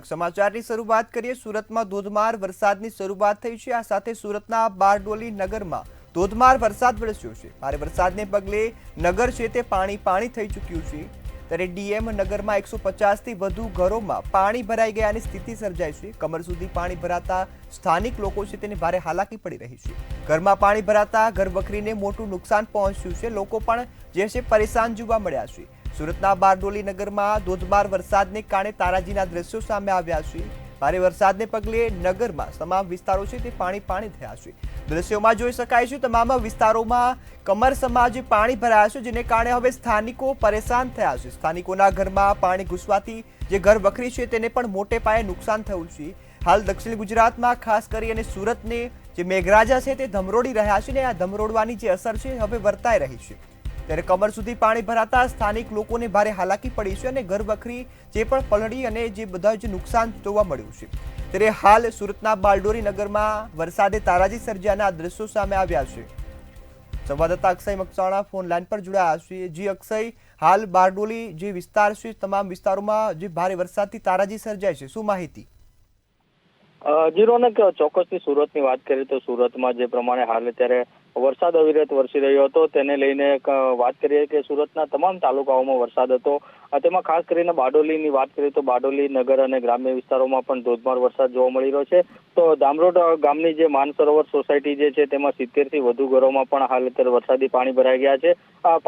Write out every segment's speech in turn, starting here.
સમાચારની શરૂઆત કરીએ। સુરતમાં ધોધમાર વરસાદની શરૂઆત થઈ છે। આ સાથે સુરતના બારડોલી નગરમાં ધોધમાર વરસાદ વરસ્યો છે। ભારે વરસાદને પગલે નગર છે તે પાણી થઈ ચૂક્યું છે। ત્યારે ડીએમ નગરમાં 150 થી વધુ ઘરોમાં પાણી ભરાઈ ગયાની સ્થિતિ સર્જાઈ છે। કમર સુધી પાણી ભરાતા સ્થાનિક લોકો છે તેને ભારે હાલાકી પડી રહી છે। ઘરમાં પાણી ભરાતા ઘરવખરીને મોટું નુકસાન પહોંચ્યું છે। લોકો પણ જે છે પરેશાન જોવા મળ્યા છે। સુરતના બારડોલી નગરમાં ધોધમાર વરસાદને કારણે તારાજીના દ્રશ્યો સામે આવ્યા છે। ભારે વરસાદને પગલે નગરમાં તમામ વિસ્તારો છે તે પાણી થયા છે। દ્રશ્યોમાં જોઈ શકાય છે તમામ વિસ્તારોમાં કમરસમાં જે પાણી ભરાયા છે, જેને કારણે હવે સ્થાનિકો પરેશાન થયા છે। સ્થાનિકોના ઘરમાં પાણી ઘૂસવાથી જે ઘર વખરી છે તેને પણ મોટે પાયે નુકસાન થયું છે। હાલ દક્ષિણ ગુજરાતમાં ખાસ કરીને સુરતને જે મેઘરાજા છે તે ધમરોડી રહ્યા છે ને આ ધમરોડવાની જે અસર છે હવે વર્તાઈ રહી છે। ત્યારે કમર સુધી પાણી ભરાતા સ્થાનિક લોકોને ભારે હાલાકી પડી છે અને ઘર વખરી જે પણ પલળી અને જે બધા જે નુકસાન જોવા મળ્યું છે। ત્યારે હાલ સુરતના બારડોલી નગરમાં વરસાદે તારાજી સર્જ્યાના દ્રશ્યો સામે આવ્યા છે। સંવાદદાતા અક્ષય મકવાણા ફોન લાઈન પર જોડાયા છે। જી અક્ષય, હાલ બારડોલી જે વિસ્તાર છે તમામ વિસ્તારોમાં જે ભારે વરસાદથી તારાજી સર્જાય છે, શું માહિતી? જી રોનક, ચોક્કસથી સુરતની વાત કરીએ તો સુરતમાં જે પ્રમાણે હાલ અત્યારે વરસાદ અવિરત વરસી રહ્યો હતો તેને લઈને વાત કરીએ કે સુરતના તમામ તાલુકાઓમાં વરસાદ હતો। તેમાં ખાસ કરીને બારડોલીની વાત કરીએ તો બારડોલી નગર અને ગ્રામ્ય વિસ્તારોમાં પણ ધોધમાર વરસાદ જોવા મળી રહ્યો છે। તો ધામરોડ ગામની જે માનસરોવર સોસાયટી જે છે તેમાં 70 થી વધુ ઘરોમાં પણ હાલ અત્યારે વરસાદી પાણી ભરાઈ ગયા છે।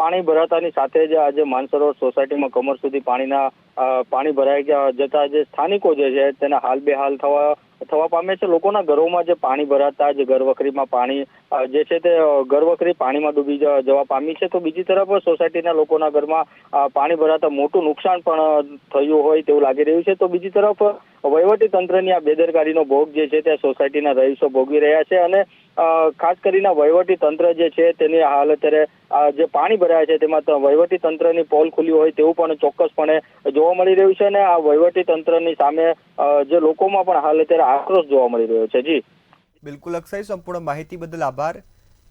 પાણી ભરાતાની સાથે જ આજે માનસરોવર સોસાયટીમાં કમર સુધી પાણી ભરાઈ જતા જે સ્થાનિકો જે છે તેના હાલ બેહાલ થવા પામે છે। લોકોના ઘરોમાં જે પાણી ભરાતા જે ઘરવખરીમાં પાણી જે છે તે ઘરવખરી પાણીમાં ડૂબી જવા પામી છે। તો બીજી તરફ સોસાયટીના લોકોના ઘરમાં પાણી ભરાતા મોટું નુકસાન પણ થયું હોય તેવું લાગી રહ્યું છે। તો બીજી તરફ વહીવટી તંત્રની આ બેદરકારીનો ભોગ જે છે તે સોસાયટીના રહીશો ભોગવી રહ્યા છે અને ખાસ કરીને વહીવટી તંત્ર જે છે તેની હાલ અત્યારે જે પાણી ભરાયા છે તેમાં વહીવટી તંત્રની પોલ ખુલી હોય તેવું પણ ચોક્કસપણે જોવા મળી રહ્યું છે અને આ વહીવટી તંત્રની સામે જે લોકોમાં પણ હાલ અત્યારે આક્રોશ જોવા મળી રહ્યો છે। જી બિલકુલ અક્ષય, સંપૂર્ણ માહિતી બદલ આભાર।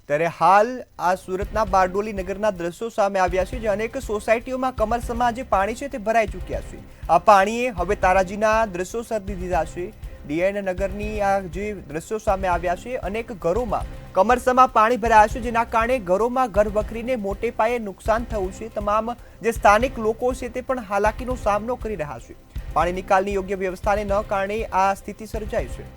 ત્યારે હાલ આ સુરતના બારડોલી નગરના દ્રશ્યો સામે આવ્યા છે, જે અનેક સોસાયટીઓમાં કમરસમાં જે પાણી છે તે ભરાઈ ચૂક્યા છે। આ પાણીએ હવે તારાજીના દ્રશ્યો સર્જી દીધા છે। ડીએન નગરની આ જે દ્રશ્યો સામે આવ્યા છે, અનેક ઘરોમાં કમરસમાં પાણી ભરાયા છે, જેના કારણે ઘરોમાં ઘર વખરીને મોટે પાયે નુકસાન થયું છે। તમામ જે સ્થાનિક લોકો છે તે પણ હાલાકીનો સામનો કરી રહ્યા છે। પાણી નિકાલની યોગ્ય વ્યવસ્થાને ન કારણે આ સ્થિતિ સર્જાઈ છે।